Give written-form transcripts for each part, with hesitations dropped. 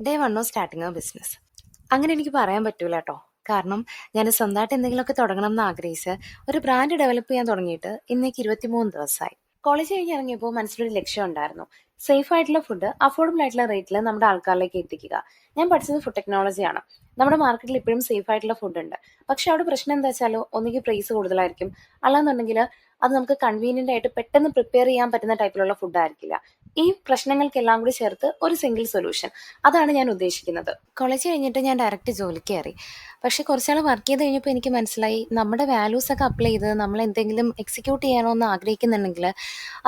Day 1 of starting A business. അങ്ങനെ എനിക്ക് പറയാൻ പറ്റൂല കേട്ടോ. കാരണം ഞാൻ സ്വന്തമായിട്ട് എന്തെങ്കിലുമൊക്കെ തുടങ്ങണം എന്ന് ആഗ്രഹിച്ച് ഒരു ബ്രാൻഡ് ഡെവലപ്പ് ചെയ്യാൻ തുടങ്ങിയിട്ട് ഇന്നേക്ക് 23 ദിവസമായി. കോളേജ് കഴിഞ്ഞ് ഇറങ്ങിയപ്പോൾ മനസ്സിലൊരു ലക്ഷ്യം ഉണ്ടായിരുന്നു. സേഫ് ആയിട്ടുള്ള ഫുഡ് അഫോർഡബിൾ ആയിട്ടുള്ള റേറ്റിൽ നമ്മുടെ ആൾക്കാരിലേക്ക് എത്തിക്കുക. ഞാൻ പഠിച്ചത് ഫുഡ് ടെക്നോളജിയാണ്. നമ്മുടെ മാർക്കറ്റിൽ ഇപ്പോഴും സേഫ് ആയിട്ടുള്ള ഫുഡ് ഉണ്ട്. പക്ഷെ അവിടെ പ്രശ്നം എന്താ വെച്ചാലോ, ഒന്നുകിൽ പ്രൈസ് കൂടുതലായിരിക്കും, അല്ലാന്നുണ്ടെങ്കിൽ അത് നമുക്ക് കൺവീനിയന്റ് ആയിട്ട് പെട്ടെന്ന് പ്രിപ്പയർ ചെയ്യാൻ പറ്റുന്ന ടൈപ്പിലുള്ള ഫുഡ് ആയിരിക്കില്ല. ഈ പ്രശ്നങ്ങൾക്കെല്ലാം കൂടി ചേർത്ത് ഒരു സിംഗിൾ സൊല്യൂഷൻ, അതാണ് ഞാൻ ഉദ്ദേശിക്കുന്നത്. കോളേജ് കഴിഞ്ഞിട്ട് ഞാൻ ഡയറക്റ്റ് ജോലിക്ക് കയറി. പക്ഷെ കുറച്ചാൾ വർക്ക് ചെയ്ത് കഴിഞ്ഞപ്പോൾ എനിക്ക് മനസ്സിലായി, നമ്മുടെ വാല്യൂസ് ഒക്കെ അപ്ലൈ ചെയ്ത് നമ്മൾ എന്തെങ്കിലും എക്സിക്യൂട്ട് ചെയ്യാനോ എന്ന് ആഗ്രഹിക്കുന്നുണ്ടെങ്കിൽ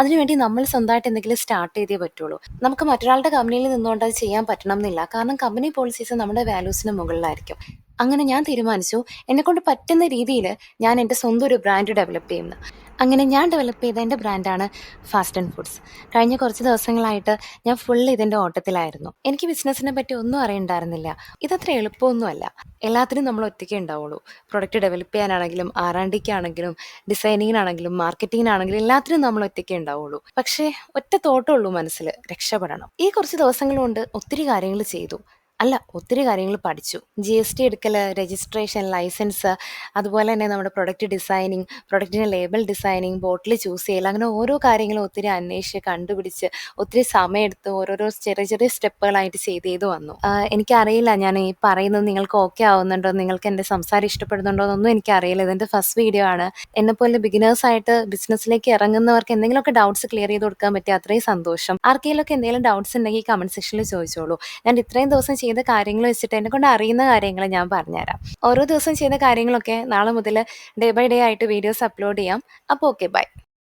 അതിനുവേണ്ടി നമ്മൾ സ്വന്തമായിട്ട് എന്തെങ്കിലും സ്റ്റാർട്ട് ചെയ്തേ പറ്റുള്ളൂ. നമുക്ക് മറ്റൊരാളുടെ കമ്പനിയിൽ നിന്നുകൊണ്ട് അത് ചെയ്യാൻ പറ്റണം എന്നില്ല. കാരണം കമ്പനി പോളിസീസ് നമ്മുടെ വാല്യൂസിന് മുകളിലായിരിക്കും. അങ്ങനെ ഞാൻ തീരുമാനിച്ചു, എന്നെക്കൊണ്ട് പറ്റുന്ന രീതിയിൽ ഞാൻ എൻ്റെ സ്വന്തം ഒരു ബ്രാൻഡ് ഡെവലപ്പ് ചെയ്യുന്നു. അങ്ങനെ ഞാൻ ഡെവലപ്പ് ചെയ്ത എൻ്റെ ബ്രാൻഡാണ് ഫാസ്റ്റ് ആൻഡ് ഫുഡ്സ്. കഴിഞ്ഞ കുറച്ച് ദിവസങ്ങളായിട്ട് ഞാൻ ഫുൾ ഇതിൻ്റെ ഓട്ടത്തിലായിരുന്നു. എനിക്ക് ബിസിനസ്സിനെ പറ്റി ഒന്നും അറിയണ്ടായിരുന്നില്ല. ഇതത്ര എളുപ്പമൊന്നുമല്ല. എല്ലാത്തിനും നമ്മൾ ഒറ്റയ്ക്കേ ഉണ്ടാവുള്ളൂ. പ്രൊഡക്റ്റ് ഡെവലപ്പ് ചെയ്യാനാണെങ്കിലും ആണെങ്കിലും ഡിസൈനിങ്ങിനാണെങ്കിലും മാർക്കറ്റിങ്ങിനാണെങ്കിലും എല്ലാത്തിനും നമ്മൾ ഒറ്റയ്ക്കേ ഉണ്ടാവുള്ളൂ. പക്ഷേ ഒറ്റ തോട്ടമുള്ളൂ മനസ്സിൽ, രക്ഷപ്പെടണം. ഈ കുറച്ച് ദിവസങ്ങൾ കൊണ്ട് ഒത്തിരി കാര്യങ്ങൾ ചെയ്തു. ഒത്തിരി കാര്യങ്ങൾ പഠിച്ചു. GST എടുക്കൽ, രജിസ്ട്രേഷൻ, ലൈസൻസ്, അതുപോലെ തന്നെ നമ്മുടെ പ്രൊഡക്റ്റ് ഡിസൈനിങ്, പ്രൊഡക്റ്റിൻ്റെ ലേബൽ ഡിസൈനിങ്, ബോട്ടിൽ ചൂസ് ചെയ്യൽ, അങ്ങനെ ഓരോ കാര്യങ്ങളും ഒത്തിരി അന്വേഷിച്ച് കണ്ടുപിടിച്ച് ഒത്തിരി സമയമെടുത്ത് ഓരോരോ ചെറിയ ചെറിയ സ്റ്റെപ്പുകളായിട്ട് ചെയ്ത് വന്നു. എനിക്കറിയില്ല ഞാൻ ഈ പറയുന്നത് നിങ്ങൾക്ക് ഓക്കെ ആവുന്നുണ്ടോ, നിങ്ങൾക്ക് എൻ്റെ സംസാരം ഇഷ്ടപ്പെടുന്നുണ്ടോ എന്നൊന്നും എനിക്കറിയില്ല. ഇതെൻ്റെ ഫസ്റ്റ് വീഡിയോ ആണ്. എന്നെപ്പോലെ ബിഗിനേഴ്സായിട്ട് ബിസിനസ്സിലേക്ക് ഇറങ്ങുന്നവർക്ക് എന്തെങ്കിലുമൊക്കെ ഡൗട്ട്സ് ക്ലിയർ ചെയ്ത് കൊടുക്കാൻ പറ്റിയ അത്രയും സന്തോഷം. ആർക്കെങ്കിലുമൊക്കെ എന്തെങ്കിലും ഡൗട്ട്സ് ഉണ്ടെങ്കിൽ കമൻറ്റ് സെക്ഷനിൽ ചോദിച്ചോളൂ. ഞാൻ ഇത്രയും ദിവസം ചെയ്ത കാര്യങ്ങൾ വെച്ചിട്ട് എന്നെ കൊണ്ട് അറിയുന്ന കാര്യങ്ങൾ ഞാൻ പറഞ്ഞുതരാം. ഓരോ ദിവസം ചെയ്ത കാര്യങ്ങളൊക്കെ നാളെ മുതൽ ഡേ ബൈ ഡേ ആയിട്ട് വീഡിയോസ് അപ്ലോഡ് ചെയ്യാം. അപ്പോൾ ഓക്കെ, ബൈ.